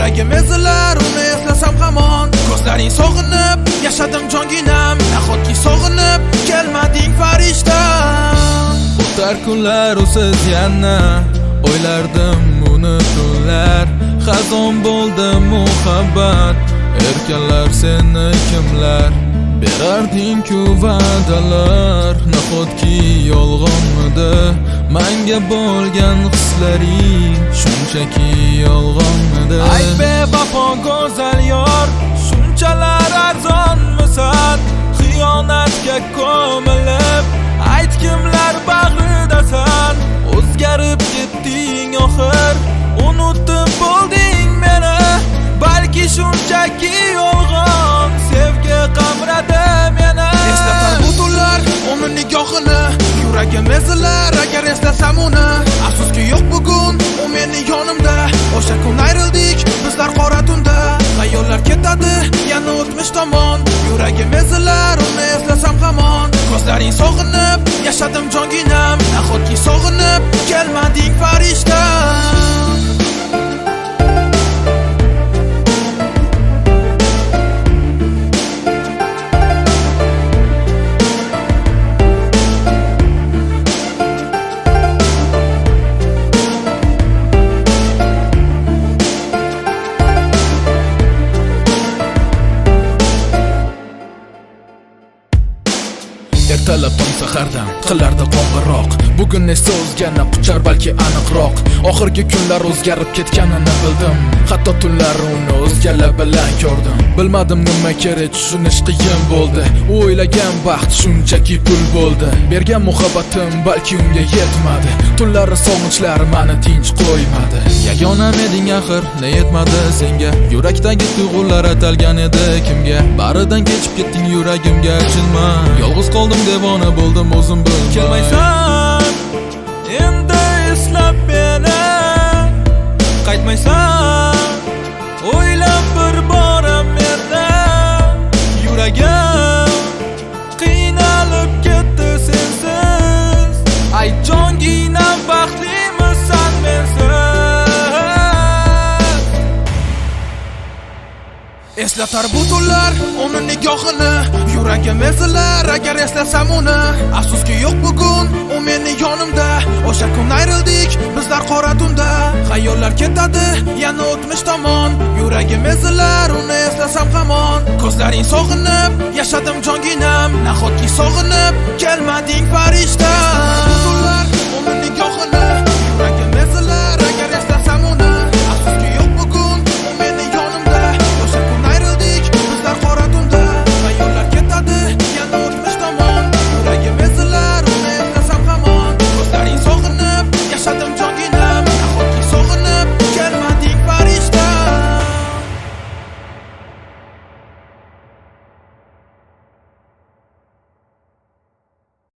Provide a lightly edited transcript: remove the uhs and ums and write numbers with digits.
Yuragim ezilar, uni eslasam hamon. Ko'zlaring sog'inib, yashadim jonginam. Nahotki sog'inib, kelmading farishta. O'tar kunlar usiz yana o'ylardim uni tunlar. Xazon bo'ldi muhabbat, erkanlar seni kimlar berarding-ku va'dalar. Nahotki yolg'onmidi menga bo'lgan hislaring, shunchaki yolg'onmidi. Ay bevafo go'zal yor, shunchalar arzonmisan? Xiyonatga ko'milib, ayt kimlar bag'ridasan? O'zgarib ketding oxir, unutib bo'lding meni. Balki shunchaki yolg'on sevgi qamradi meni. Eslatar bu tunlar uni nigohini, yuragim ezilar agar eslasam uni. Afsuski yo'q bugun u meni yonimda. O'sha kun ayrildik bizlar qora tunda. Xayollar ketadi yana o'tmish tomon. Yuragim ezilar, uni eslasam hamon. Ko'zlaring sog'inib, yashadim jonginam. Nahotki sog'inib, kelmading farishta. Ertalab tong sahardan qillarda qo'ng'iroq. Bugun esa o'zgani quchar balki aniqroq. Oxirgi kunlar o'zgarib ketganini bildim, hatto tunlar uni o'zgalar bilan ko'rdim. Bilmadim nima kerak, tushunish qiyin bo'ldi. U o'ylagan baxt shunchaki pul bo'ldi. Bergan muhabbatim balki unga yetmadi. Tunlari sog'inchlar meni tinch qo'ymadi. Yagonam eding axir, ne yetmadi senga? Yurakdagi tuyg'ular atalgan edi kimga? Baridan kechib ketding yuragimga achinma. Yolg'iz qoldim, devona bo'ldim o'zim bilmay. Kelmaysan endi eslab meni, qaytmaysan o'ylab bir boram meni. Yuragim qiynalib ketdi sensiz. Ay jonginam, baxtlimisan mensiz? Eslatar bu tunlar uni nigohini, yuragim ezilar agar eslasam uni. Afsuski yo'q bugun u meni yonimda. O'sha kun ayrildik bizlar qora tunda. Xayollar ketadi yana o'tmish tomon. Yuragim ezilar, uni eslasam hamon. Ko'zlaring sog'inib, yashadim jonginam. Nahotki sog'inib, kelma